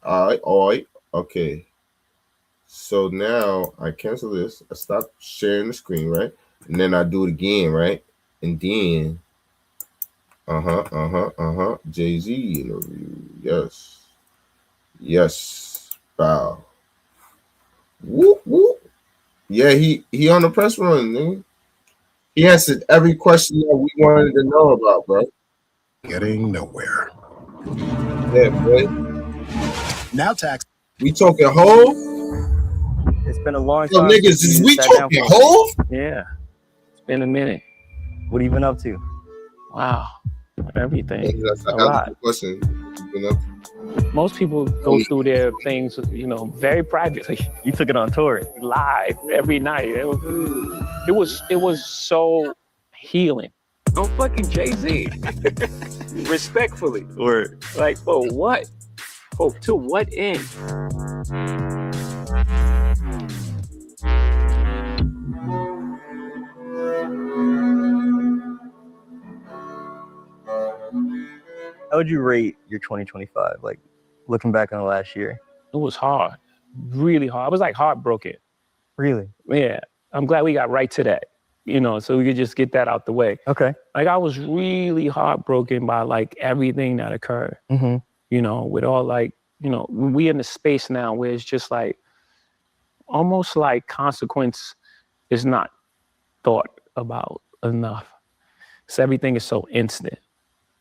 All right. Okay. So now I cancel this. I stop sharing the screen, right? And then I do it again, right? And then, Jay Z interview. Yes. Yes. Wow. Whoop whoop. Yeah, he on the press run, nigga. He answered every question that we wanted to know about, bro. Getting nowhere. Yeah, boy. Now tax. We talking whole? It's been a long Yo, time niggas, since is you we sat down talking for it. whole? Yeah, it's been a minute. What have you been up to? Wow, everything. That's A lot. question. You know? Most people go through their things, very privately, You took it on tour. live every night. It was so healing. I'm fucking Jay-Z. Respectfully. Or Like, for what? To what end? how would you rate your 2025? Like looking back on the last year? It was hard. Really hard. I was like heartbroken. Really? Yeah. I'm glad we got right to that, so we could just get that out the way. Okay. Like, I was really heartbroken by like everything that occurred, with all like, we in the space now where it's just like, almost like consequence is not thought about enough. So everything is so instant.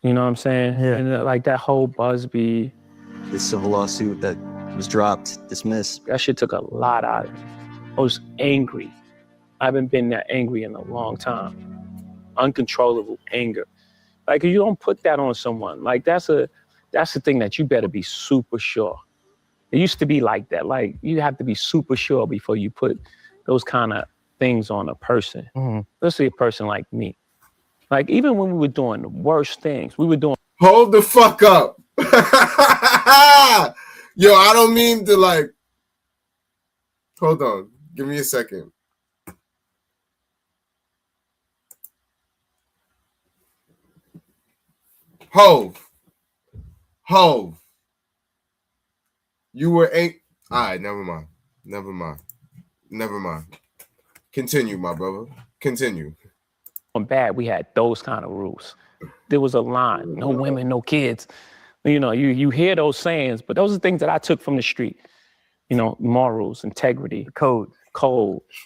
You know what I'm saying? Yeah. And like that whole Busby, This civil lawsuit that was dropped, dismissed. that shit took a lot out of me. I was angry. I haven't been that angry in a long time. Uncontrollable anger. Like, you don't put that on someone. Like, that's the thing that you better be super sure. It used to be like that. Like, you have to be super sure before you put those kind of things on a person. Especially a person like me. Like, even when we were doing the worst things, we were doing. Hold the fuck up. Yo, I don't mean to like. Hold on. Give me a second. Hove. You were eight. All right, never mind. Continue, my brother. Continue. bad, we had those kind of rules. There was a line: no women, no kids. You hear those sayings, but those are things that I took from the street. Morals, integrity, Code.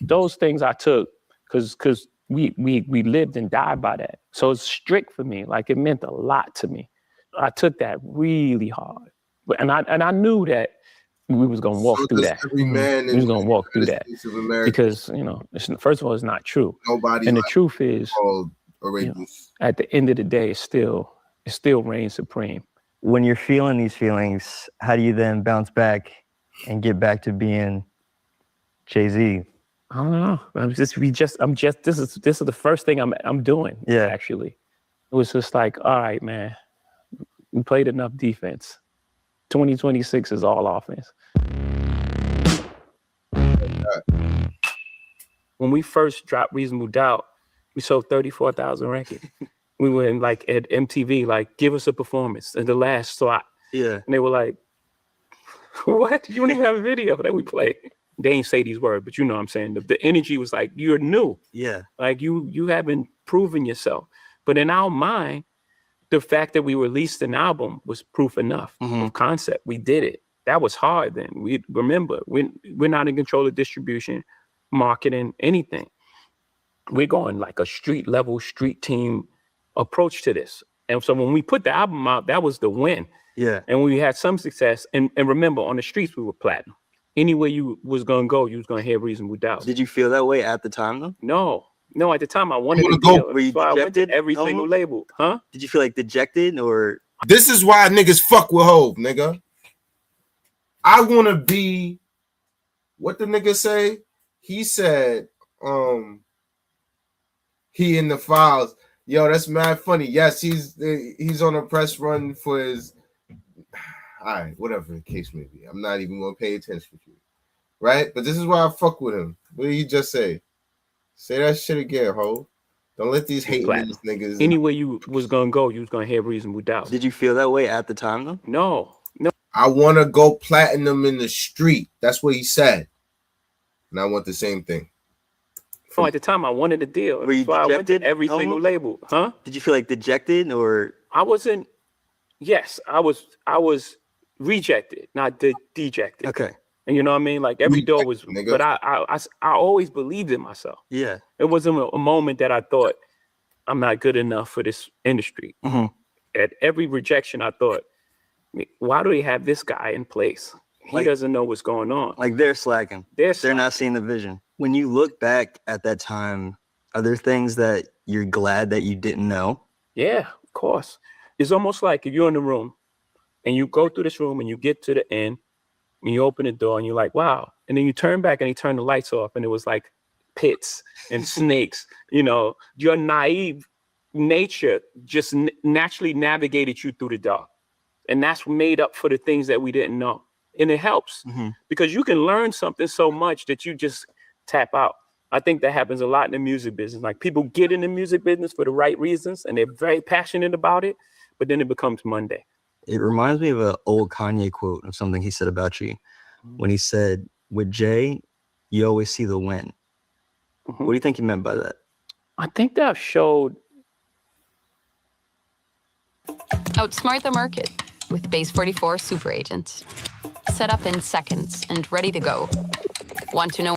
those things I took because we lived and died by that. So it's strict for me. Like, it meant a lot to me. I took that really hard, and I knew that we was gonna walk through that. Every man We was gonna walk through that because first of all, it's not true. Nobody And the truth is, at the end of the day, it still reigns supreme. When you're feeling these feelings, how do you then bounce back and get back to being Jay-Z? I don't know. This is the first thing I'm doing. Yeah. Actually, it was just like, all right, man, we played enough defense. 2026 is all offense. When we first dropped Reasonable Doubt, we sold 34,000 records. We were in like at MTV, like, give us a performance in the last slot. Yeah. And they were like, what? You don't even have a video that we played. They ain't say these words, but you know what I'm saying. The energy was like, you're new. Yeah. Like, you haven't proven yourself. But in our mind, the fact that we released an album was proof enough of concept. We did it. That was hard then. We remember, we're not in control of distribution, marketing, anything. We're going like a street level, street team approach to this. And so when we put the album out, that was the win. Yeah. And we had some success. And remember, on the streets, we were platinum. Anywhere you was going to go, you was going to hear Reasonable Doubt. Did you feel that way at the time, though? No, at the time, I wanted to go. Were you so I went to dejected every single label. Huh? Did you feel like dejected or? This is why niggas fuck with Hove, nigga. I want to be, what the nigga say? He said, he in the files. Yo, that's mad funny. Yes, he's on a press run for his. All right, whatever the case may be. I'm not even gonna pay attention to you, right? But this is why I fuck with him. What did he just say? Say that shit again, ho. Don't let these hating niggas. Anywhere you was gonna go, you was gonna hear Reasonable Doubt. Did you feel that way at the time, though? No. I want to go platinum in the street. That's what he said. And I want the same thing. Oh, at the time I wanted a deal. Were you That's why I went to dejected every single almost? label. Huh? Did you feel like dejected or? I wasn't. Yes, I was rejected, not dejected. Okay. And you know what I mean? Like every door was, Nigga. but I always believed in myself. Yeah. It wasn't a moment that I thought I'm not good enough for this industry. Mhm. At every rejection, I thought, why do they have this guy in place? He Like- doesn't know what's going on. Like they're slacking. They're not seeing the vision. When you look back at that time, are there things that you're glad that you didn't know? Yeah, of course. It's almost like if you're in the room and you go through this room and you get to the end and you open the door and you're like, wow. And then you turn back and you turn the lights off and it was like pits and snakes. You know, your naive nature just naturally navigated you through the dark. And that's made up for the things that we didn't know. And it helps because you can learn something so much that you just tap out. I think that happens a lot in the music business. Like people get in the music business for the right reasons and they're very passionate about it, but then it becomes Monday. It reminds me of an old Kanye quote of something he said about you when he said, with Jay, you always see the win. What do you think he meant by that? I think that showed. Outsmart the market with Base 44 Super Agents. Set up in seconds and ready to go. Want to know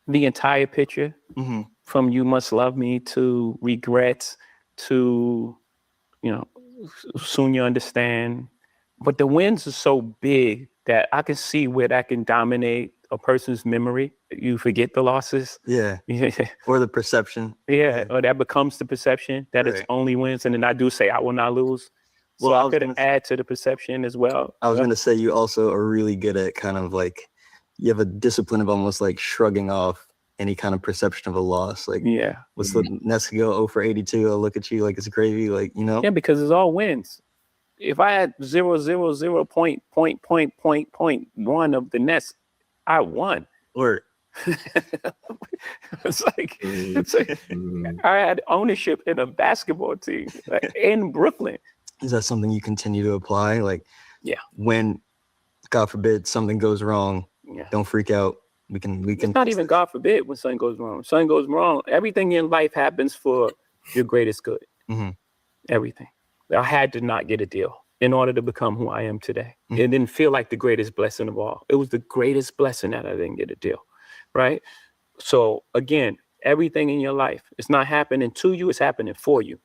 The entire picture from You Must Love Me to Regrets to, you know, Soon You Understand. But the wins are so big that I can see where that can dominate a person's memory. You forget the losses. Yeah. Or the perception. Yeah, or that becomes the perception that it's Right. only wins. And then I do say, I will not lose. So Well, I I was could gonna- add to the perception as well. I was going to say you also are really good at kind of like, you have a discipline of almost like shrugging off any kind of perception of a loss. Like, Yeah. what's the next go 0 for 82? I'll look at you like it's gravy. Like, you know? Yeah, because it's all wins. If I had 0.1 of the nets, I won. Or It's like I had ownership in a basketball team like, in Brooklyn. is that something you continue to apply? Like, Yeah. when, God forbid, something goes wrong, Yeah. don't freak out. We can. It's not even God forbid when something goes wrong. Something goes wrong. Everything in life happens for your greatest good. Mhm. Everything. I had to not get a deal in order to become who I am today. It didn't feel like the greatest blessing of all. It was the greatest blessing that I didn't get a deal. Right. So again, everything in your life, it's not happening to you, it's happening for you.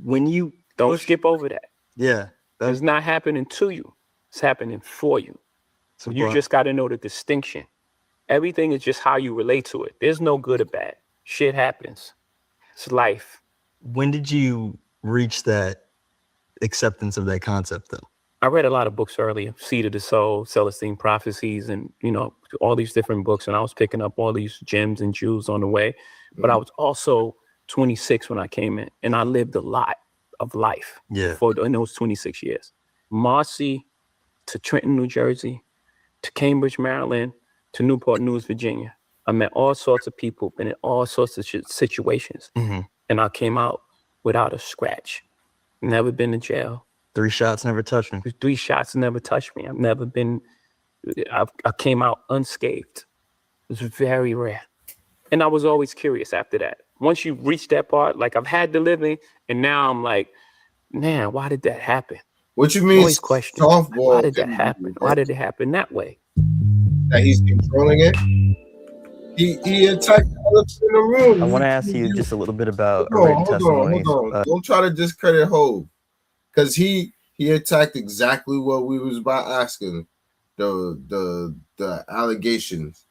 When you Don't push- skip over that. Yeah. It's not happening to you. It's happening for you. So You just got to know the distinction. Everything is just how you relate to it. There's no good or bad. Shit happens. It's life. when did you reach that acceptance of that concept though? I read a lot of books earlier, Seed of the Soul, Celestine Prophecies, and, you know, all these different books. And I was picking up all these gems and jewels on the way. But I was also 26 when I came in, and I lived a lot of life Yeah. in those 26 years. Marcy to Trenton, New Jersey, to Cambridge, Maryland, to Newport News, Virginia. I met all sorts of people, been in all sorts of situations. Mhm. And I came out without a scratch. Never been to jail. 3 shots never touched me. 3 shots never touched me. I've never been, I came out unscathed. It was very rare. And I was always curious after that. Once you reach that part, like I've had the living, and now I'm like, man, why did that happen? What you mean? Always question. Softball. Why did that happen? Why did it happen that way? That he's controlling it. He attacked Alex in the room. I want to ask you just a little bit about a Hold written on, testimony. hold on. Don't try to discredit Hov, because he attacked exactly what we was about asking. The allegations.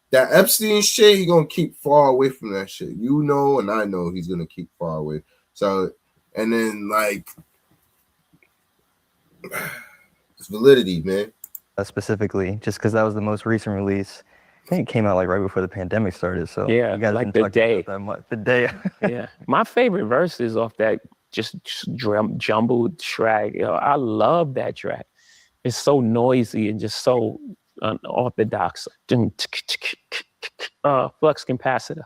That Epstein shit, he gonna keep far away from that shit. You know, and I know he's gonna keep far away. So, and then like it's validity, man. Specifically, just because that was the most recent release. I think it came out like right before the pandemic started. So Yeah, you guys like didn't the talk about day. that much. The day. Yeah. My favorite verse is off that just jumbled track. You know, I love that track. It's so noisy and just so unorthodox. Flux capacitor.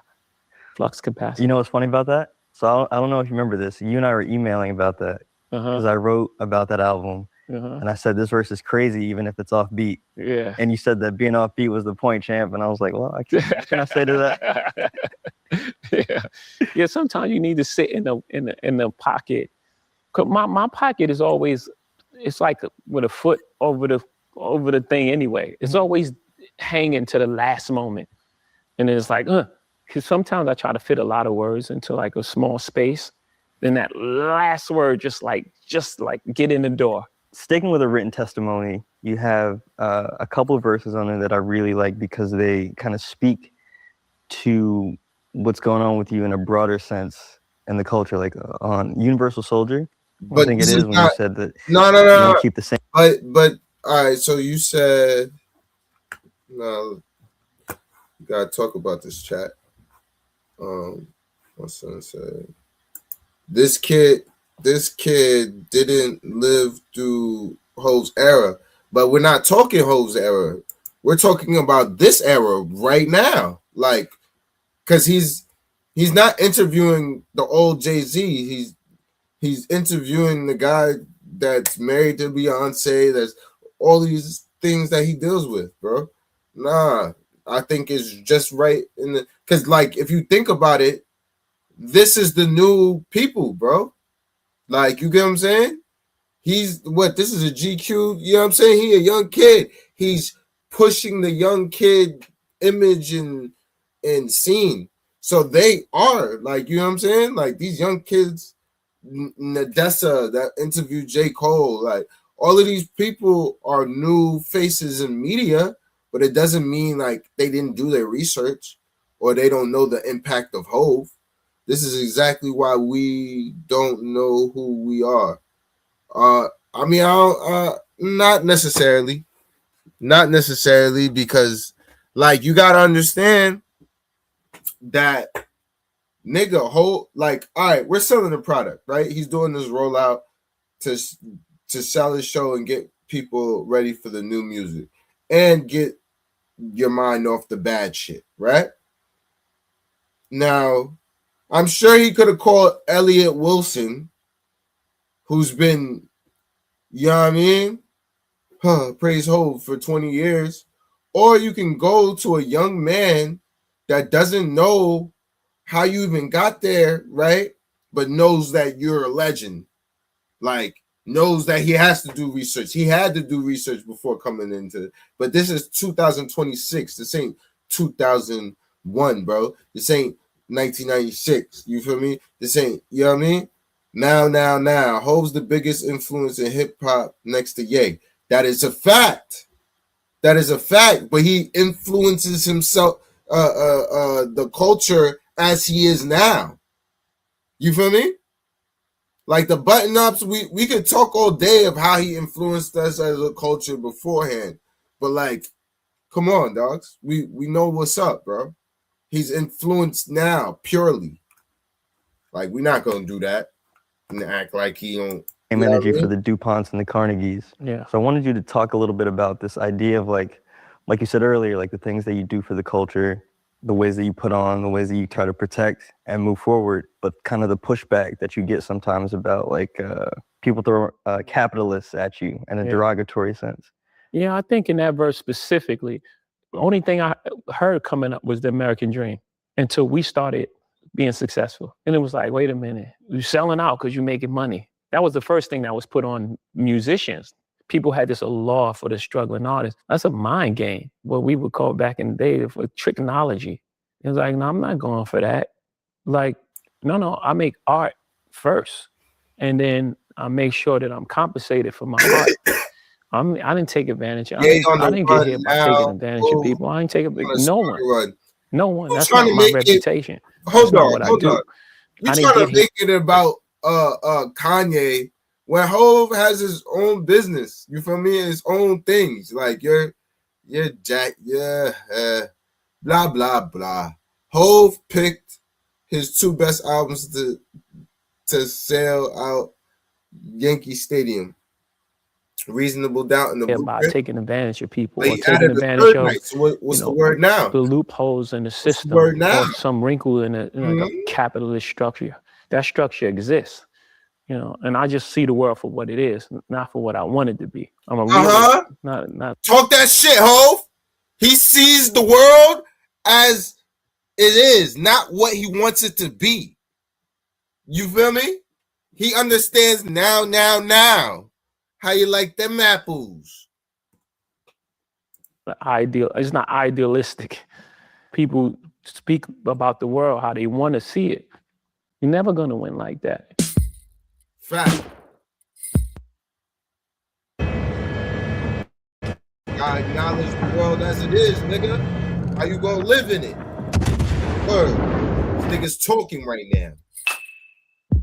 Flux capacitor. You know what's funny about that? So I don't know if you remember this. You and I were emailing about that because I wrote about that album And I said, this verse is crazy, even if it's off beat. Yeah. And you said that being off beat was the point, champ. And I was like, well, what can I say to that? Yeah. Sometimes you need to sit in the pocket. 'Cause my pocket is always, it's like with a foot over the thing anyway. It's always hanging to the last moment. And it's like, because sometimes I try to fit a lot of words into like a small space. Then that last word just like get in the door. Sticking with a written testimony, you have a couple of verses on there that I really like because they kind of speak to what's going on with you in a broader sense in the culture, like on Universal Soldier. But I think it is when you said that no. keep the same. But all right, so you said no. You gotta talk about this chat. My son said this kid didn't live through Hov's era, but we're not talking Hov's era. We're talking about this era right now, like, because he's not interviewing the old Jay-Z. He's interviewing the guy that's married to Beyonce. There's all these things that he deals with, bro. Nah, I think it's just right in the, because like if you think about it, this is the new people, bro. Like, you get what I'm saying? He's what? This is a GQ. You know what I'm saying? He a young kid. He's pushing the young kid image and scene. So they are like, you know what I'm saying? Like these young kids, Nadessa that interviewed J. Cole, like all of these people are new faces in media, but it doesn't mean like they didn't do their research or they don't know the impact of Hove. This is exactly why we don't know who we are. I mean, not necessarily, because like you gotta understand that nigga whole like, all right, we're selling a product, right? He's doing this rollout to sell his show and get people ready for the new music and get your mind off the bad shit, right? Now, I'm sure he could have called Elliot Wilson, who's been, you know what I mean? Praise Hove for 20 years. Or you can go to a young man that doesn't know how you even got there, right? But knows that you're a legend. Like, knows that he has to do research. He had to do research before coming into it. But this is 2026. This ain't 2001, bro. This ain't 1996. You feel me? This ain't, you know what I mean? Now. Hove's the biggest influence in hip hop next to Ye. That is a fact. But he influences himself, the culture as he is now. You feel me? Like the button ups, we could talk all day of how he influenced us as a culture beforehand. But like, come on, dogs. We know what's up, bro. He's influenced now purely. Like, we're not gonna do that and act like he don't. Same energy for the DuPonts and the Carnegies. Yeah. So I wanted you to talk a little bit about this idea of like you said earlier, like the things that you do for the culture, the ways that you put on, the ways that you try to protect and move forward, but kind of the pushback that you get sometimes about like people throw capitalists at you in a derogatory sense. Yeah, I think in that verse specifically, the only thing I heard coming up was the American dream until we started being successful. And it was like, wait a minute, you're selling out because you're making money. That was the first thing that was put on musicians. People had this law for the struggling artists. That's a mind game, what we would call back in the day for tricknology. It was like, no, I'm not going for that. Like, no, I make art first. And then I make sure that I'm compensated for my art. I didn't take advantage. I didn't get here by taking advantage of people. I didn't take advantage. No one. That's not my reputation. Hold on. You're trying to make it about Kanye when Hove has his own business. You feel me? His own things. Like you're Jack. Blah blah blah. Hove picked his two best albums to sell out Yankee Stadium. Reasonable Doubt in the by taking advantage of people, or taking advantage of so what's the word now? The loopholes in the system, or some wrinkle in a capitalist structure. That structure exists. you know, and I just see the world for what it is, not for what I want it to be. I'm a Uh-huh. realist, not. Talk that shit, Hov. He sees the world as it is, not what he wants it to be. You feel me? He understands now. How you like them apples? Ideal. It's not idealistic. People speak about the world how they want to see it. You're never gonna win like that. Fact. Gotta acknowledge the world as it is, nigga. How you gonna live in it? Word. This nigga's talking right now.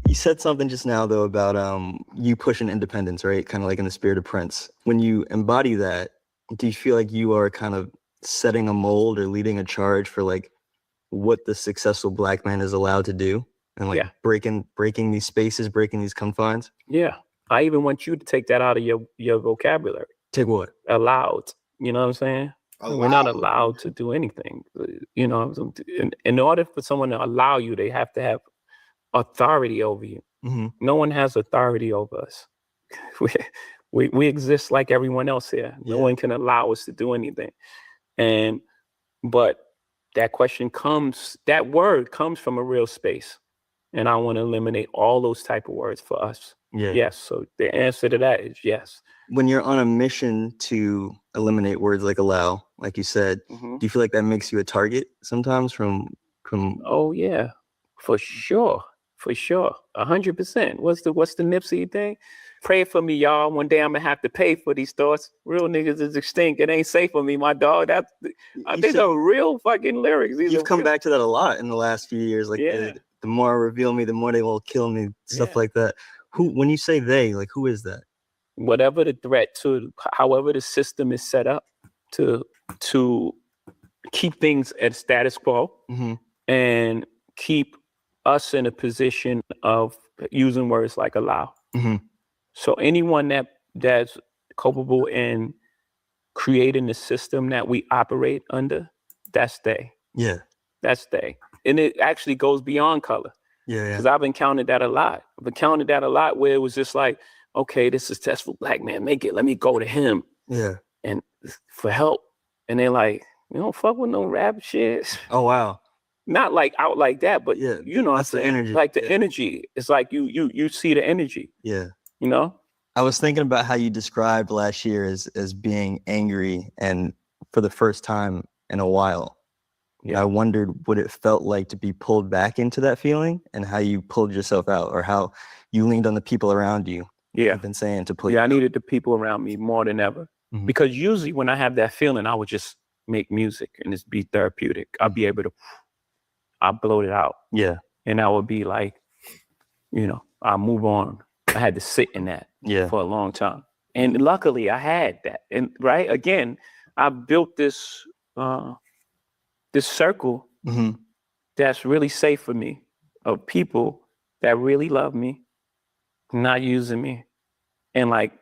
You said something just now though about you pushing independence, right? Kind of like in the spirit of Prince. When you embody that, do you feel like you are kind of setting a mold or leading a charge for like what the successful Black man is allowed to do, and like breaking these spaces, breaking these confines? Yeah. I even want you to take that out of your vocabulary. Take what? Allowed. You know what I'm saying? We're not allowed to do anything. You know, in order for someone to allow you, they have to have authority over you. Mm-hmm. No one has authority over us. We exist like everyone else here. No one can allow us to do anything. But that word comes from a real space. And I want to eliminate all those type of words for us. Yeah. Yes. So the answer to that is yes. When you're on a mission to eliminate words like allow, like you said, do you feel like that makes you a target sometimes from? Oh yeah, for sure. 100%. What's the Nipsey thing? Pray for me, y'all. One day I'm gonna have to pay for these thoughts. Real niggas is extinct. It ain't safe for me, my dog. These are real fucking lyrics. You've come back to that a lot in the last few years. Like the more reveal me, the more they will kill me. Stuff like that. When you say they, like who is that? Whatever the threat to, however the system is set up to keep things at status quo and keep us in a position of using words like allow. So anyone that's culpable in creating the system that we operate under, that's they. Yeah. That's they. And it actually goes beyond color. Yeah. Because I've encountered that a lot. Where it was just like, okay, this successful Black man, make it. Let me go to him. Yeah. And for help. And they're like, you don't fuck with no rap shit. Oh wow. Not like out like that, but you know, that's the energy. Like the energy. It's like you see the energy. Yeah. You know? I was thinking about how you described last year as being angry and for the first time in a while. Yeah. I wondered what it felt like to be pulled back into that feeling and how you pulled yourself out or how you leaned on the people around you. Yeah. I've been saying to pull you I out. needed the people around me more than ever. Because usually when I have that feeling, I would just make music and it's be therapeutic. I'll be able to, I'll blow it out. Yeah. And I would be like, you know, I'll move on. I had to sit in that for a long time. And luckily I had that. And right, again, I built this this circle that's really safe for me, of people that really love me, not using me, and like,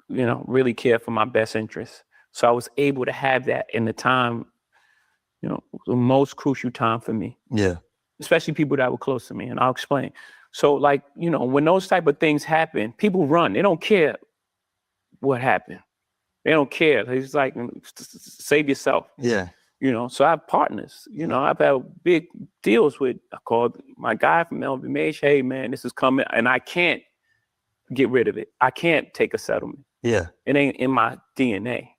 you know, really care for my best interests. So I was able to have that in the time, you know, the most crucial time for me. Yeah. Especially people that were close to me, and I'll explain. So like, you know, when those type of things happen, people run. They don't care what happened. They don't care. It's like, save yourself. Yeah. You know, so I have partners. You know, I've had big deals with, I called my guy from LVMH, hey man, this is coming, and I can't get rid of it. I can't take a settlement. Yeah. It ain't in my DNA.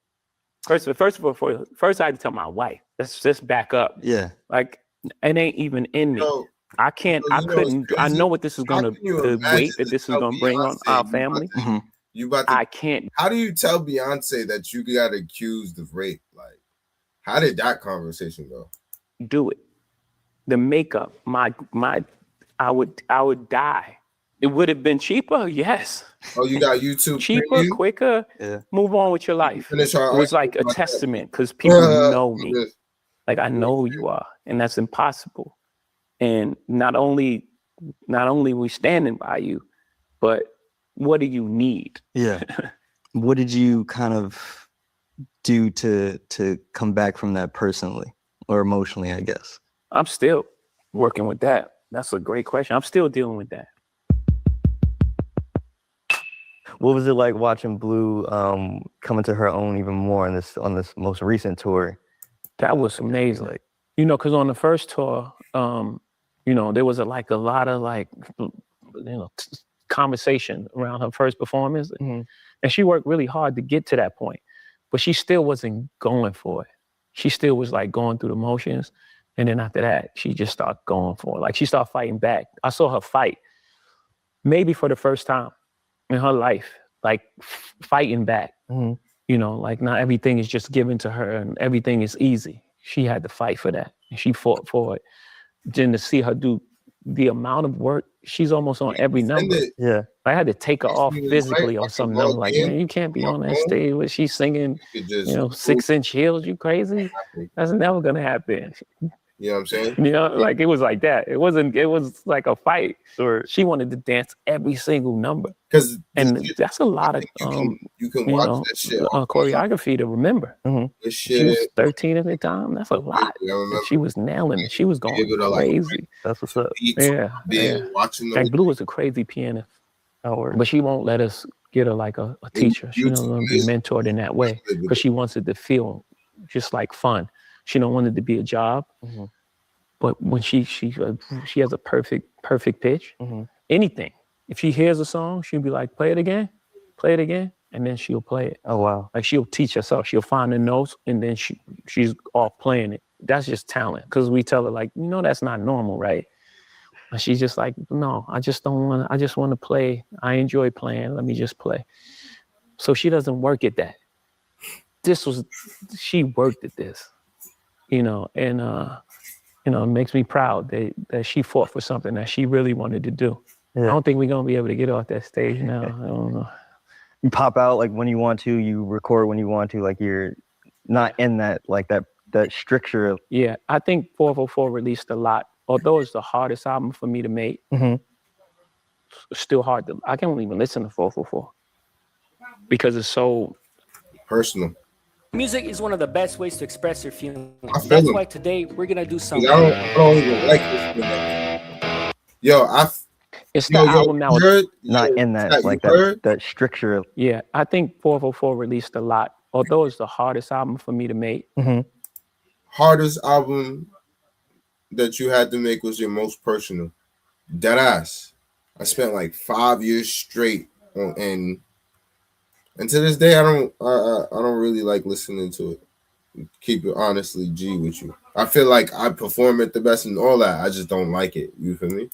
First of all, I had to tell my wife, let's just back up. Yeah. Like, it ain't even in me. So, I can't, I couldn't, I know what this is going to, the weight that this is going to bring on our family. I can't. How do you tell Beyonce that you got accused of rape? Like, how did that conversation go? Do it. The makeup, I would die. It would have been cheaper, yes. Oh, you got YouTube cheaper, preview? quicker. Yeah. Move on with your life. It was like a testament because people know me. Like I know who you are, and that's impossible. And not only we standing by you, but what do you need? Yeah. What did you kind of do to come back from that personally or emotionally, I guess? I'm still. still working with that. That's a great question. I'm still dealing with that. What was it like watching Blue come into her own even more on this most recent tour? That was amazing. Like, You know, because on the first tour, you know, there was a lot of conversation around her first performance, Mhm. and she worked really hard to get to that point, but she still wasn't going for it. She still was like going through the motions, and then after that, she just started going for it. Like she started fighting back. I saw her fight, maybe for the first time in her life, like fighting back. Mhm. You know, like not everything is just given to her and everything is easy. She had to fight for that, and she fought for it. Then to see her do the amount of work, she's almost on every number. yeah. I had to take her off She was physically right, on I some could number. log Like, in man, you can't be my on that phone. stage where she's singing, You could just, you know, 6-inch heels. You crazy? That's never gonna happen. you know what I'm saying? You know, like it was like that. It was like a fight. Or She wanted to dance every single number. Because And that's a lot of you can you watch know, that shit. on choreography to remember. This She was shit. 13 at the time. That's a lot. I remember She was nailing it. She was being going able to, like, crazy. that's what's up. beats, Yeah. watching Like those. Blue is a crazy pianist, Oh, word. but she won't let us get her like a teacher. She doesn't want to be mentored in that way because she wants it to feel just like fun. She don't want it to be a job. Mhm. But when she has a perfect pitch, Mhm. anything. If she hears a song, she'll be like, play it again, and then she'll play it. Oh, wow. Like she'll teach herself. She'll find the notes and then she's off playing it. That's just talent. Because we tell her like, you know, that's not normal, right? And she's just like, no, I just want to play. I enjoy playing. Let me just play. So she doesn't work at that. She worked at this, you know, and you know, it makes me proud that she fought for something that she really wanted to do. I Yeah. don't think we're gonna be able to get off that stage now. I don't know. You pop out like when you want to, you record when you want to, like you're not in that like that stricture of Yeah, I think 444 released a lot. Although it's the hardest album for me to make, it's still hard to. I can't even listen to 444 because it's so. Personal. Music is one of the best ways to express your feelings. I feel That's them. why today we're gonna do 'Cause something. I don't even like this. Yo, It's the album now. not in that like that stricture of Yeah, I think 444 released a lot. Although it's the hardest album for me to make. hardest album that you had to make was your most personal. Deadass. I spent like 5 years straight on, and to this day I don't really like listening to it. Keep it honestly G with you. I feel like I perform it the best and all that. I just don't like it. You feel me?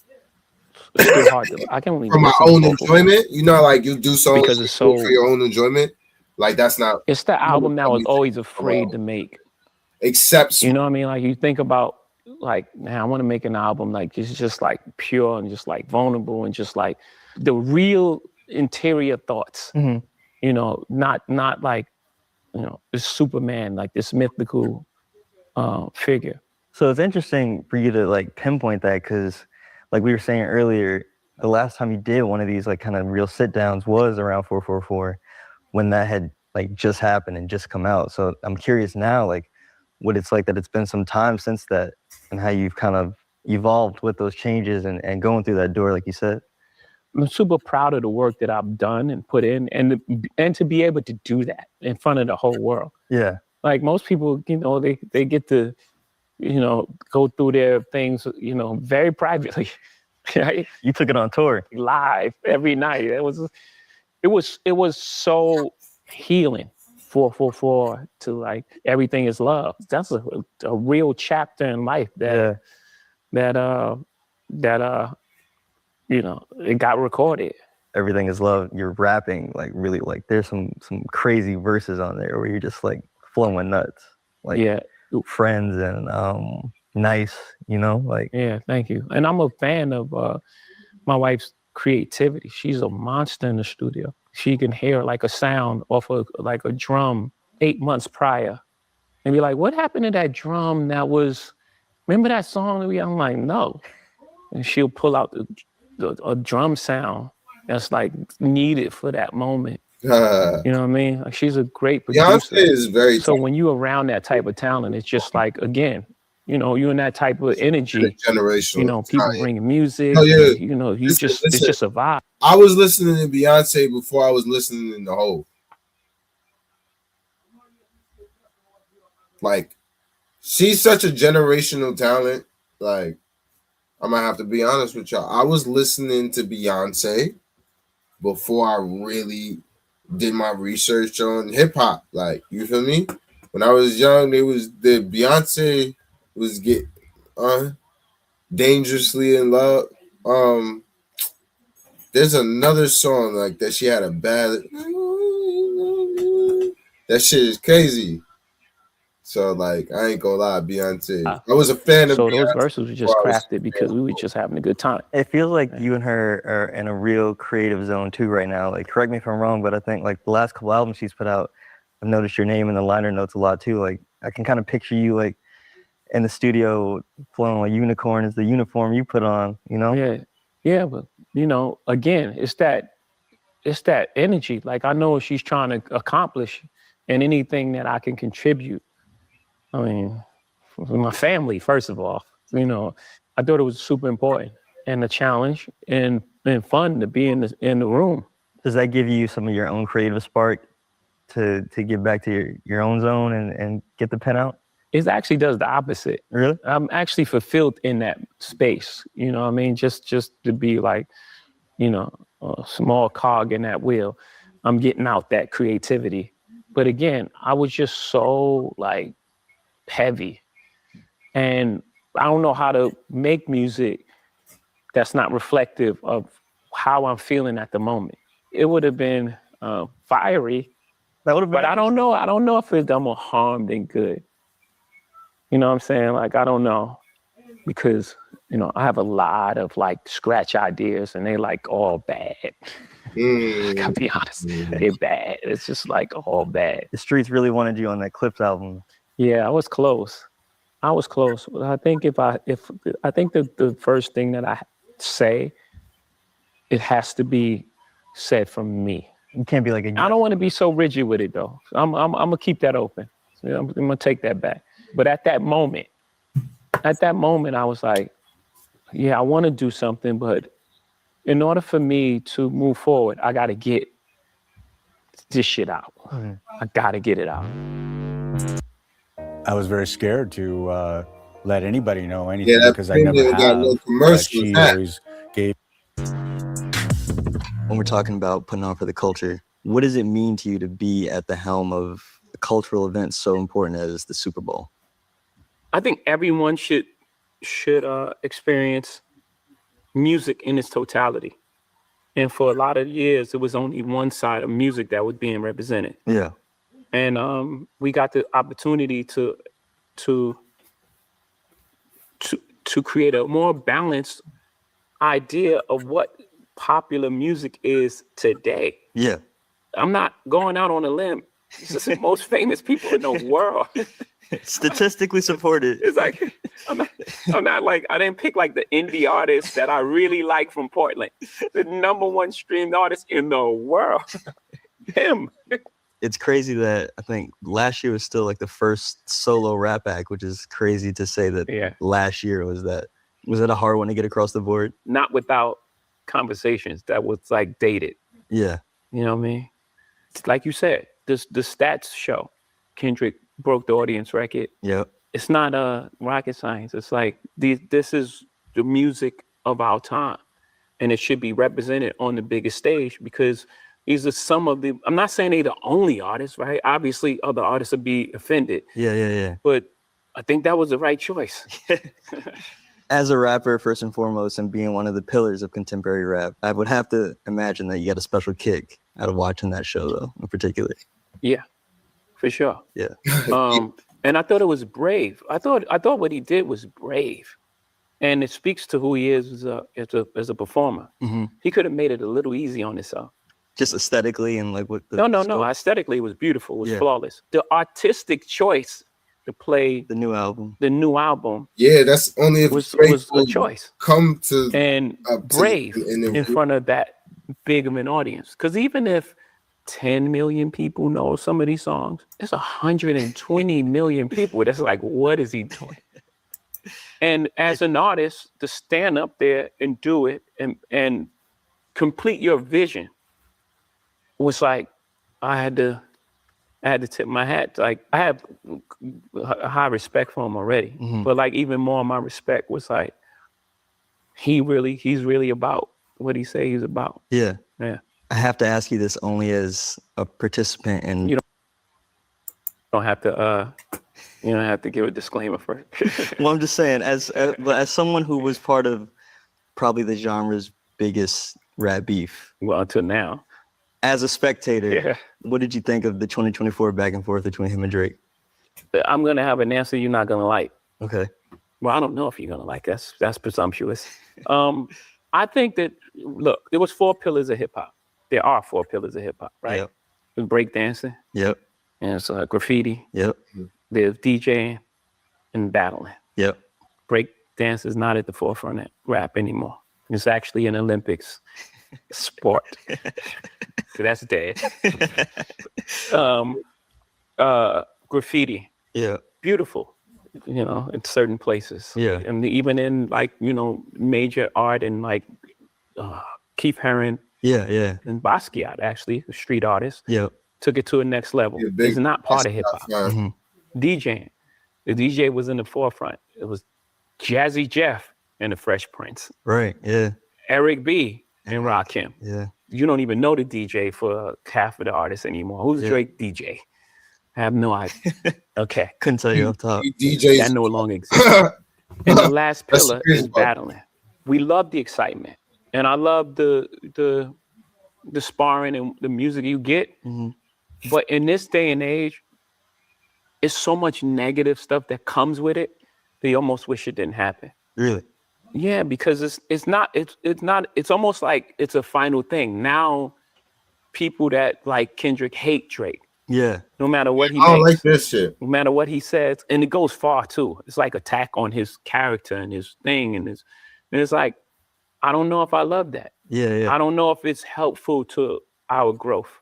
It's still hard to. I can't even For my listen to own 444 enjoyment, you know, like you do songs because it's so. for your own enjoyment. Like that's not. It's the album that I was always afraid to make. Except You know what I mean? Like you think about like, man, I want to make an album like it's just like pure and just like vulnerable and just like the real interior thoughts. You know, not like, you know, this Superman, like this mythical figure. So it's interesting for you to like pinpoint that because like we were saying earlier, the last time you did one of these like kind of real sit downs was around 444 when that had like just happened and just come out. So I'm curious now, like what it's like that it's been some time since that and how you've kind of evolved with those changes and going through that door, like you said. I'm super proud of the work that I've done and put in and to be able to do that in front of the whole world. Yeah. Like most people, you know, they get to, you know, go through their things, you know, very privately. Right? You took it on tour. Live every night. It was so healing. 444 to like everything is love. That's a real chapter in life that you know, it got recorded. Everything is love. You're rapping like really like there's some crazy verses on there where you're just like flowing nuts. Like Yeah. friends and nice, you know, like Yeah, thank you. And I'm a fan of my wife's creativity. She's a monster in the studio. She can hear like a sound off of like a drum 8 months prior and be like, what happened to that drum that was, remember that song? I'm like, no. And she'll pull out a drum sound that's like needed for that moment. You know what I mean? Like she's a great producer. Beyonce is very So when you're around that type of talent, it's just like, again, you know, you in that type of energy, Generational. you know, people talent. bringing music, Oh, yeah. and, you know, you Listen, it's listen. just a vibe. I was listening to Beyonce before I was listening to Hov. Like, she's such a generational talent. Like, I'm gonna have to be honest with y'all. I was listening to Beyonce before I really did my research on hip hop. Like, you feel me? When I was young, the Beyonce was dangerously in love. There's another song like that. She had a bad. That shit is crazy. So like, I ain't gonna lie, Beyonce. I was a fan of. So Beyonce those verses were just before I was- crafted because we were just having a good time. It feels like you and her are in a real creative zone too right now. Like, correct me if I'm wrong, but I think like the last couple albums she's put out, I've noticed your name in the liner notes a lot too. Like, I can kind of picture you like in the studio flowing like Unicorn is the uniform you put on, you know? Yeah, but you know, again, it's that energy. Like, I know what she's trying to accomplish, and anything that I can contribute. I mean, for my family, first of all, you know, I thought it was super important and a challenge and fun to be in the room. Does that give you some of your own creative spark to get back to your own zone and get the pen out? It actually does the opposite. Really? I'm actually fulfilled in that space. You know what I mean? Just to be like, you know, a small cog in that wheel. I'm getting out that creativity. But again, I was just so like heavy. And I don't know how to make music that's not reflective of how I'm feeling at the moment. It would have been fiery, That would have been. but I don't know. I don't know if it's done more harm than good. You know what I'm saying? Like, I don't know, because, you know, I have a lot of like scratch ideas and they like all bad. I gotta be honest, they're bad. It's just like all bad. The streets really wanted you on that Clips album. Yeah, I was close. But I think I think the first thing that I say, it has to be said from me. You can't be like I don't want to be so rigid with it though. I'm gonna keep that open. So I'm gonna take that back. But at that moment, I was like, yeah, I want to do something, but in order for me to move forward, I got to get this shit out. I got to get it out. I was very scared to let anybody know anything Yeah, that because I never premium got have. no But commercial she with that. always gave. When we're talking about putting on for the culture, what does it mean to you to be at the helm of a cultural event so important as the Super Bowl? I think everyone should experience music in its totality. And for a lot of years, it was only one side of music that was being represented. Yeah. And we got the opportunity to create a more balanced idea of what popular music is today. Yeah. I'm not going out on a limb. It's the most famous people in the world. Statistically supported. It's like, I'm not like, I didn't pick like the indie artists that I really like from Portland. The #1 streamed artist in the world. Him. It's crazy that I think last year was still like the first solo rap act, which is crazy to say that last year was that. Was it a hard one to get across the board? Not without conversations that was like dated. Yeah. You know what I mean? It's like you said, the stats show Kendrick broke the audience record. Yep. It's not rocket science. It's like this is the music of our time, and it should be represented on the biggest stage because these are some of the. I'm not saying they're the only artists, right? Obviously, other artists would be offended. Yeah. But I think that was the right choice. As a rapper, first and foremost, and being one of the pillars of contemporary rap, I would have to imagine that you got a special kick out of watching that show, though, in particular. Yeah, for sure. Yeah. And I thought it was brave. I thought what he did was brave, and it speaks to who he is as a performer. Mm-hmm. He could have made it a little easy on himself. Just aesthetically and like what the No. Aesthetically, it was beautiful. It was Yeah. flawless. The artistic choice to play the new album. Yeah, that's only if was Drake a will choice. come to And brave in front of that big of an audience. Because even if 10 million people know some of these songs, there's 120 million people. That's like, what is he doing? And as an artist, to stand up there and do it and complete your vision was like, I had to tip my hat. Like, I have a high respect for him already, but like even more, my respect was like, he's really about what he say he's about. Yeah. Yeah. I have to ask you this only as a participant in. You don't have to. You don't have to give a disclaimer first. Well, I'm just saying, as someone who was part of probably the genre's biggest rap beef. Well, until now. As a spectator, Yeah. what did you think of the 2024 back and forth between him and Drake? I'm gonna have an answer you're not gonna like. Okay. Well, I don't know if you're gonna like. That's presumptuous. I think that, look, there was 4 pillars of hip hop. There are 4 pillars of hip hop, right? Yep. There's breakdancing, Yep. and it's graffiti. Yep. There's DJing and battling. Yep. Break dance is not at the forefront of rap anymore. It's actually an Olympics sport. So that's dead. Graffiti, Yeah. beautiful, in certain places. Yeah. And even in like, major art and like Keith Haring Yeah. Yeah. and Basquiat, actually, a street artist, Yep. took it to a next level. Yeah, big It's not part of hip hop. fan. DJing. The DJ was in the forefront. It was Jazzy Jeff and the Fresh Prince, Right. Yeah. Eric B and Rakim. Yeah. You don't even know the DJ for half of the artists anymore. Who's Yeah. Drake DJ? I have no idea. Okay, Couldn't tell you off top. DJs. that no longer exists. And the last That's pillar crazy is part. battling. We love the excitement, and I love the sparring and the music you get. But in this day and age, it's so much negative stuff that comes with it. They almost wish it didn't happen. Really? Yeah, because it's almost like it's a final thing. Now people that like Kendrick hate Drake, Yeah. no matter what he I don't makes, like this shit. no matter what he says, and it goes far too. It's like attack on his character and his thing, and it's like, I don't know if I love that. Yeah. Yeah. I don't know if it's helpful to our growth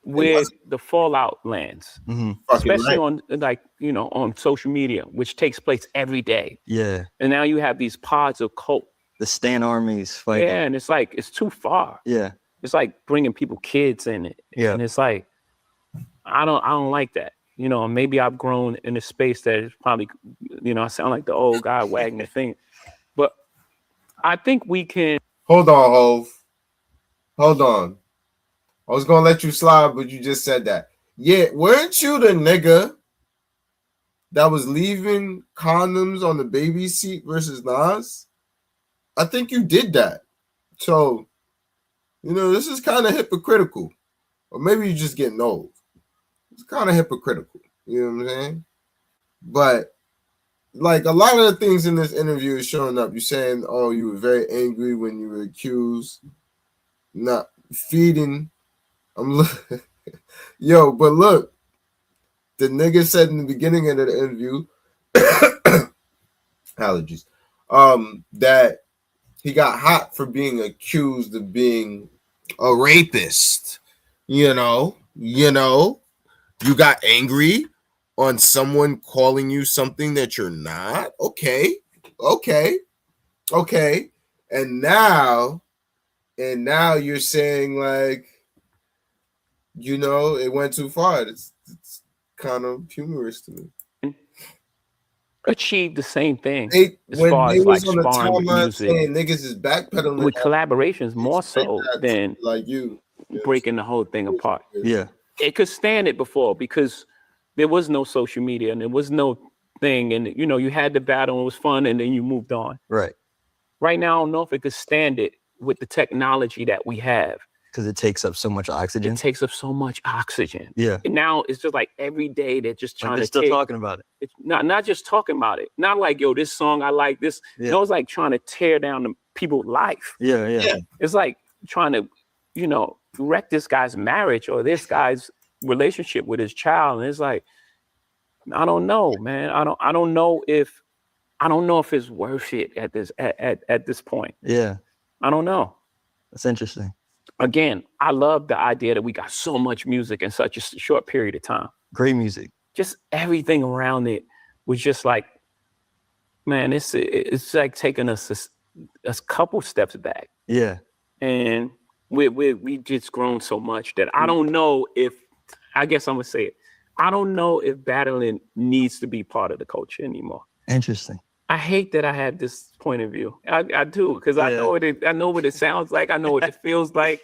where the fallout lands, Fucking especially right. on on social media, which takes place every day. Yeah. And now you have these pods of cult. The Stan armies fighting. Yeah, and it's like, it's too far. Yeah. It's like bringing kids in it. Yeah. And it's like, I don't like that. Maybe I've grown in a space that is probably, I sound like the old guy wagging the thing. But I think we can. Hold on, Hov. Hold on. I was gonna let you slide, but you just said that. Yeah, weren't you the nigga that was leaving condoms on the baby seat versus Nas? I think you did that. So, this is kind of hypocritical. Or maybe you're just getting old. It's kind of hypocritical. You know what I'm saying? But like a lot of the things in this interview is showing up. You're saying, oh, you were very angry when you were accused, not feeding. Yo, but look, the nigga said in the beginning of the interview, allergies, that he got hot for being accused of being a rapist. You got angry on someone calling you something that you're not. Okay. And now you're saying like, it went too far. It's kind of humorous to me. Achieve the same thing as When far they as like was on the sparring with timeline music, saying niggas is backpedaling with collaborations more so than like you breaking the whole thing apart. Yeah. It could stand it before because there was no social media and there was no thing, and you had the battle and it was fun, and then you moved on. Right. Right now, I don't know if it could stand it with the technology that we have. Because it takes up so much oxygen. It takes up so much oxygen. Yeah. And now it's just like every day they're just Like trying they're to still take, talking about it. it's not just talking about it. Not like, yo, this song I like this. Yeah. It's like trying to tear down the people's life. Yeah. Yeah. It's like trying to, wreck this guy's marriage or this guy's relationship with his child. And it's like, I don't know, man. I don't know if it's worth it at this point. Yeah. I don't know. That's interesting. Again, I love the idea that we got so much music in such a short period of time. Great music. Just everything around it was just like, man, it's like taking us a couple steps back, Yeah. and we just grown so much that I don't know if, I guess I'm gonna say it, I don't know if battling needs to be part of the culture anymore. Interesting. I hate that I have this point of view. I do, because I know I know what it sounds like. I know what it feels like.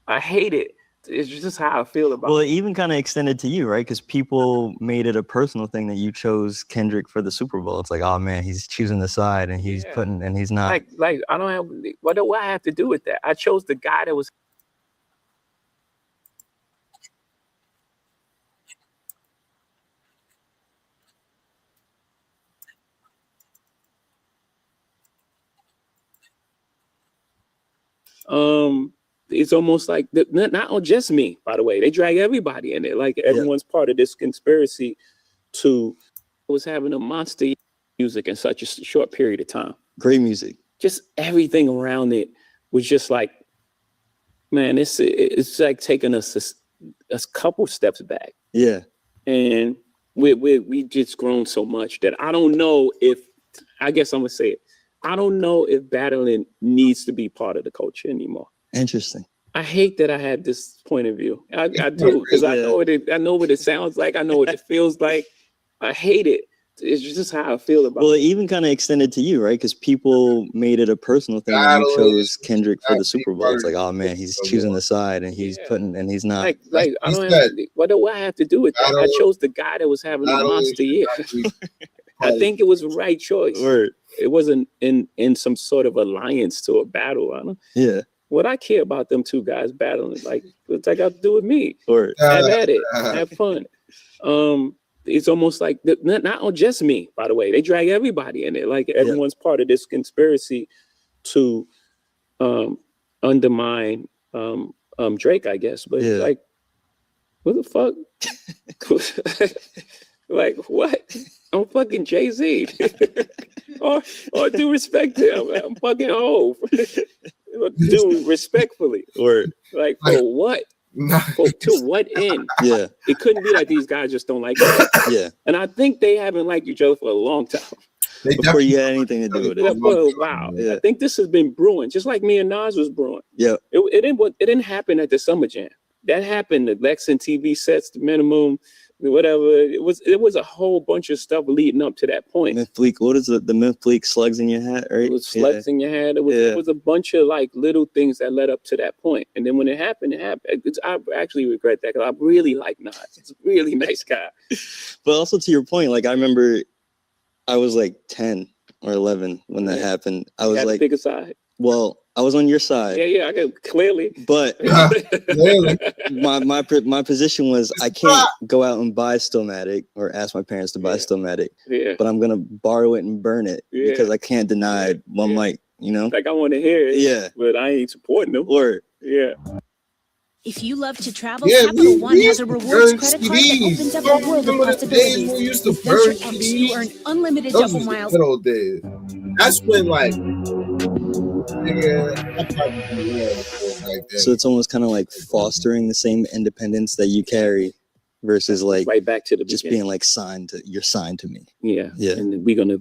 I hate it. It's just how I feel about Well, it. it even kind of extended to you, right? Because people made it a personal thing that you chose Kendrick for the Super Bowl. It's like, oh man, he's choosing the side and he's putting, and he's not. Like I don't have, what do I have to do with that? I chose the guy that was. It's almost like not just me, by the way. They drag everybody in it. Like everyone's part of this conspiracy to was having a monster music in such a short period of time. Great music. Just everything around it was just like, man, it's like taking us a couple steps back. Yeah. And we just grown so much that I don't know if, I guess I'm gonna say it, I don't know if battling needs to be part of the culture anymore. Interesting. I hate that I have this point of view. I do, because I know what it sounds like. I know what it feels like. I hate it. It's just how I feel about Well, it. it even kind of extended to you, right? Because people made it a personal thing that you chose Kendrick for the Super Bowl. It's like, oh man, he's choosing the side and he's putting, and he's not. Like I don't have, what do I have to do with that? I chose the guy that was having a monster year. I think it was the right choice. Word. It wasn't in some sort of alliance to a battle. I don't. Yeah. What I care about them two guys battling, like what's that got to do with me? Word. Have at it. Have fun. It's almost like not just me, by the way. They drag everybody in it. Like everyone's part of this conspiracy to undermine Drake, I guess. But like, what the fuck? Like what? I'm fucking Jay-Z. or due respect to him. I'm fucking old. Do respectfully. Word. Like for what? To what end? Yeah. It couldn't be like these guys just don't like each other. Yeah. And I think they haven't liked each other for a long time. Before you had anything to do with it. Wow. Yeah. I think this has been brewing, just like me and Nas was brewing. Yeah. It didn't happen at the Summer Jam. That happened at Lexington TV sets, the minimum, whatever. It was a whole bunch of stuff leading up to that point. Myth Fleek, what is the Myth Fleek slugs in your hat, right? It was slugs in your hat. It was a bunch of like little things that led up to that point. And then when it happened, I actually regret that because I really like Nas. He's a really nice guy. But also to your point, like I remember I was like 10 or 11 when that happened. I was like, pick a side. Well, I was on your side. Yeah, I can clearly. But my position was I can't go out and buy Stillmatic or ask my parents to buy Stillmatic. Yeah. But I'm gonna borrow it and burn it because I can't deny one mic, you know? Like I want to hear it. Yeah. But I ain't supporting them. Word. Yeah. If you love to travel, Capital One has a rewards credit card that opens up a world of possibilities. With Venture X, you earn unlimited double miles. Good old days. That's when like So it's almost kind of like fostering the same independence that you carry versus like right back to the just beginning. being like you're signed to me. Yeah. Yeah. And we're gonna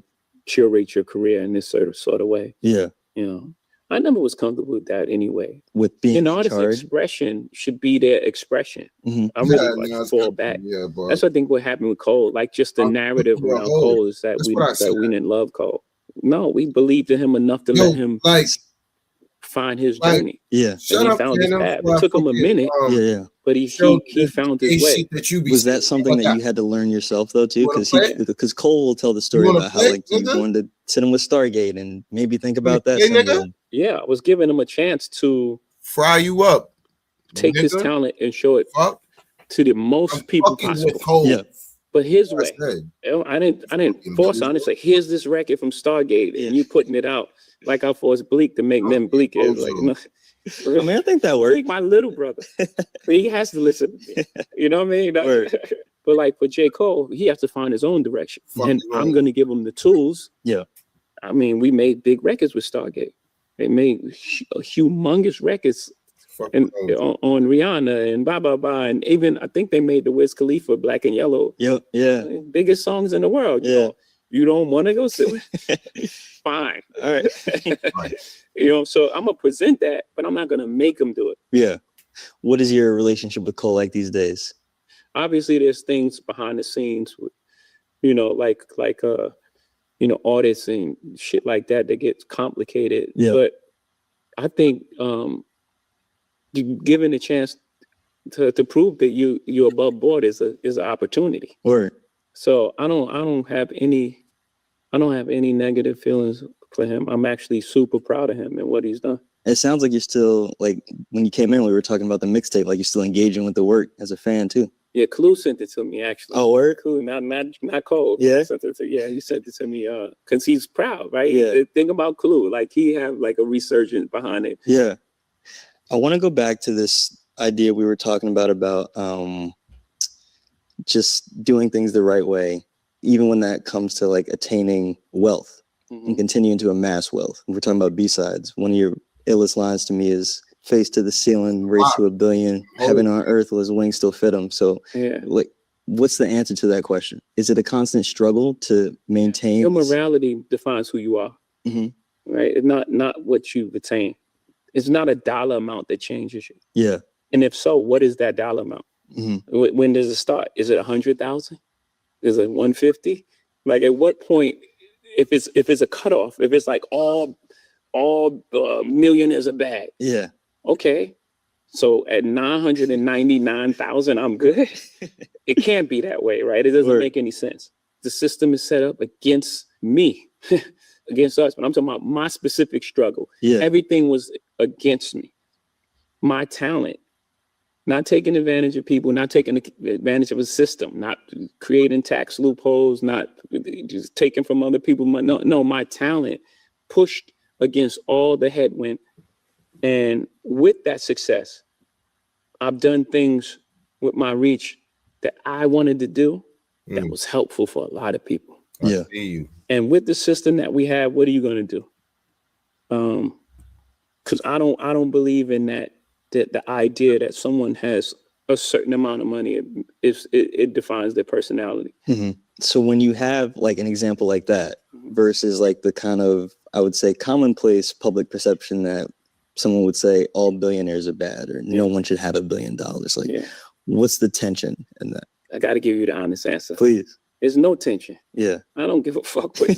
curate your career in this sort of way. Yeah. You know. I never was comfortable with that anyway. With being an artist's expression should be their expression. I really fall back. Yeah, bro. That's what I think what happened with Cole. Like just the narrative around Cole is that we didn't love Cole. No, we believed in him enough to let him find his journey. Yeah. And he found his path. It took him a minute. But he found his way. Was that something that you had to learn yourself though too? Because Cole will tell the story about how like you wanted to sit him with Stargate and maybe think about that someday. Yeah, I was giving him a chance to fry you up, take his talent and show it to the most people possible. Yeah. But his way. I didn't force on it. It's like, here's this record from Stargate, and you putting it out like I forced Bleak to make men Bleak. It was like, no. I mean, I think that worked. Bleak, my little brother. He has to listen to me. You know what I mean? But like for J. Cole, he has to find his own direction. And I'm gonna give him the tools. Yeah. I mean, we made big records with Stargate. They made humongous records and on Rihanna and blah blah blah, and even I think they made the Wiz Khalifa Black and Yellow. Yeah. Biggest songs in the world. You know? You don't want to go sit with? Fine. All right. You know, so I'm gonna present that, but I'm not gonna make them do it. Yeah. What is your relationship with Cole like these days? Obviously, there's things behind the scenes, with, you know, like you know, artists and shit like that gets complicated. Yeah. But I think given a chance to prove that you're above board is an opportunity. Or So I don't have any negative feelings for him. I'm actually super proud of him and what he's done. it sounds like you're still, like, when you came in, we were talking about the mixtape, like you're still engaging with the work as a fan too. Yeah, Clue sent it to me actually. Oh, word? Clue, not Cole. Yeah? He sent it to me because he's proud, right? Yeah. Think about Clue, like he have like a resurgence behind it. Yeah. I want to go back to this idea we were talking about just doing things the right way, even when that comes to like attaining wealth and continuing to amass wealth. We're talking about B-sides. One of your illest lines to me is face to the ceiling, race to $1 billion, heaven on earth, will his wings still fit him? So Yeah. like, what's the answer to that question? Is it a constant struggle to maintain? Your morality defines who you are, Mhm. right? It's not what you've attained. It's not a dollar amount that changes you. Yeah. And if so, what is that dollar amount? Mhm. When does it start? Is it 100,000? Is it 150? Like at what point, if it's a cutoff, if it's like all millionaires are bad, Yeah. okay. So at 999,000, I'm good. It can't be that way, right? It doesn't Word. make any sense. The system is set up against me, against us. But I'm talking about my specific struggle. Yeah. Everything was against me. My talent, not taking advantage of people, not taking advantage of a system, not creating tax loopholes, not just taking from other people. No, my talent pushed against all the headwind. And with that success, I've done things with my reach that I wanted to do that was helpful for a lot of people. Yeah. I see you. And with the system that we have, what are you going to do? Because I don't believe in that the idea that someone has a certain amount of money, it defines their personality. Mhm. So when you have like an example like that versus like the kind of, I would say, commonplace public perception that someone would say all billionaires are bad or no one should have $1 billion. Like, Yeah. what's the tension in that? I got to give you the honest answer. Please. There's no tension. Yeah. I don't give a fuck what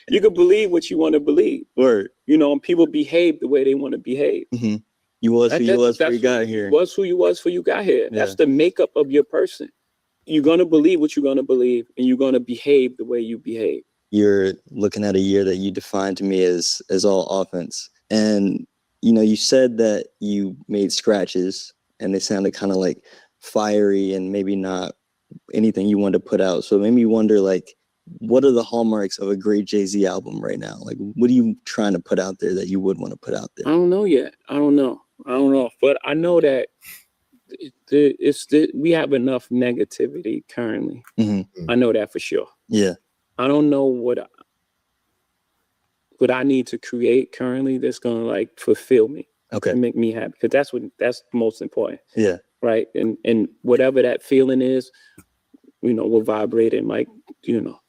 you can believe what you want to believe. Word. You know, and people behave the way they want to behave. Mm-hmm. You was who you was before you got here. Was who you was before you got here. That's Yeah. the makeup of your person. You're going to believe what you're going to believe, and you're going to behave the way you behave. You're looking at a year that you defined to me as all offense. And, you know, you said that you made scratches and they sounded kind of like fiery and maybe not anything you wanted to put out. So it made me wonder, like, what are the hallmarks of a great Jay-Z album right now? Like, what are you trying to put out there that you would want to put out I there? don't know yet. I don't know. But I know that we have enough negativity currently. Mhm. I know that for sure. Yeah. I don't know what I need to create currently that's gonna like fulfill me Okay. and make me happy, because that's most important, Yeah. right? And whatever that feeling is, you know, will vibrate and like, you know,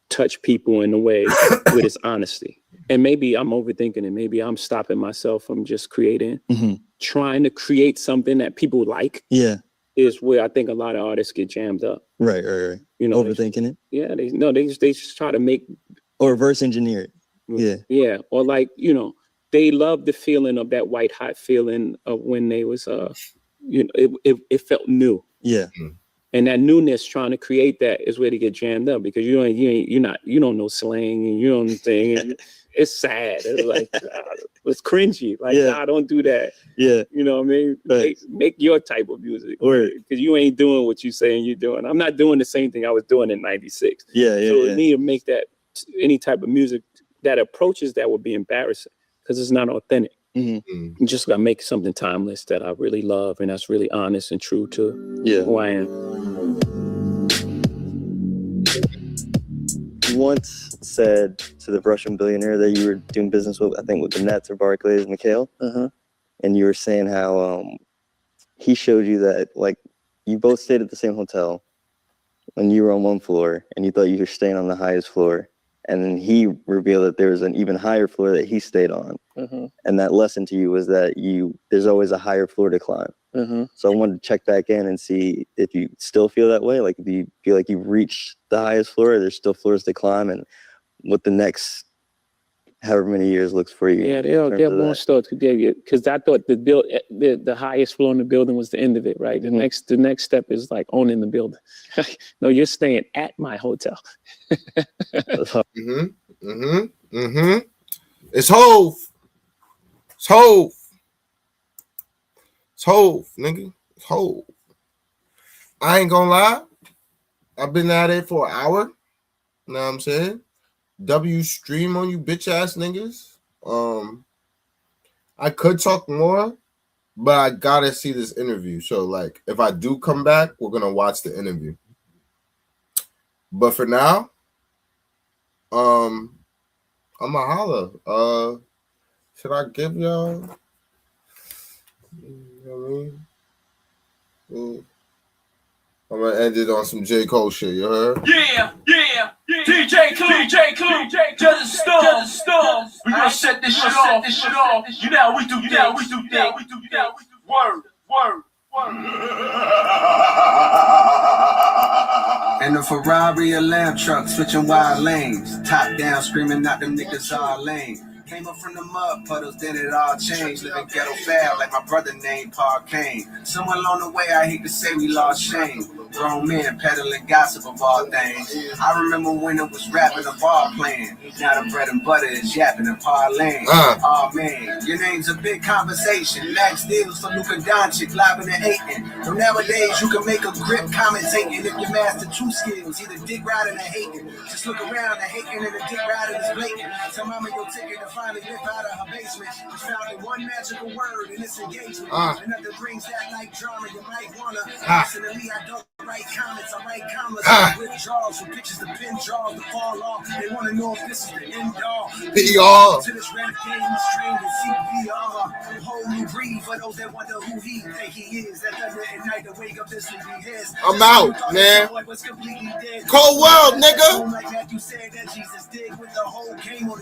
touch people in a way with its honesty. And maybe I'm overthinking it. Maybe I'm stopping myself from just creating, Mhm. trying to create something that people like Yeah. is where I think a lot of artists get jammed up. Right. You know, Overthinking it they just try to make. or reverse engineer it. Yeah. Yeah. Or like, you know, they love the feeling of that white hot feeling of when they was you know, it felt new. Yeah. And that newness, trying to create that, is where they get jammed up, because you don't know slang and you don't think, and it's sad. It's like it's cringy. Like, Yeah. nah, don't do that. Yeah. You know what I mean? Right. Make your type of music. Word. Because you ain't doing what you saying you're doing. I'm not doing the same thing I was doing in '96. Yeah. So Yeah. we need to make that any type of music that approaches that would be embarrassing, because it's not authentic. Mhm. You just gotta make something timeless that I really love and that's really honest and true to Yeah. who I am. You once said to the Russian billionaire that you were doing business with, I think with the Nets or Barclays, Mikhail, and you were saying how he showed you that, like, you both stayed at the same hotel, when you were on one floor and you thought you were staying on the highest floor, and then he revealed that there was an even higher floor that he stayed on. And that lesson to you was that there's always a higher floor to climb. So I wanted to check back in and see if you still feel that way. Like, if you feel like you've reached the highest floor, or there's still floors to climb, and what the next however many years looks for you. Yeah, they're going to start to dig it, because I thought the highest floor in the building was the end of it, right? The next step is like owning the building. No, you're staying at my hotel. It's Hove. It's Hove. It's Hove, nigga. It's Hove. I ain't gonna lie. I've been at it for an hour. You know what I'm saying? W stream on you bitch ass niggas. I could talk more, but I gotta see this interview. So, like, if I do come back, we're gonna watch the interview. But for now, I'm a holla. Should I give y'all? You know what I mean? I'm gonna end it on some J. Cole shit, you heard? Yeah. DJ Clue, just a storm. We gonna set this shit off. You know how we do things. Word. In the Ferrari, a lamb truck, switching wide lanes. Top down, screaming out them niggas all lame. Came up from the mud puddles, then it all changed. Living ghetto bad like my brother named Paul Kane. Somewhere along the way, I hate to say we lost shame. Grown men peddling gossip of all things. I remember when it was rapping and ball playing. Now the bread and butter is yapping and parlaying. Oh man, your name's a big conversation. Max deals for Luka Doncic, lobbing and hating. So nowadays you can make a grip commentating if you master two skills, either dick riding or hating. Just look around, the hating and the dick riding is blatant. Tell mama your ticket to finally live out of her basement. Just found in one magical word in this engagement. And nothing brings that like drama. You might wanna listen to me. I don't write comments, I write comments. Withdrawals from pictures to pin draws to fall off. They wanna know if this is the end all. To this rap game, he's trained in CPR. Whole new breed for those that wonder who he think he is. That thunder at night to wake up, this will be his. I'm out, man. Cold world, nigga. Like Matthew said that Jesus did with the whole game on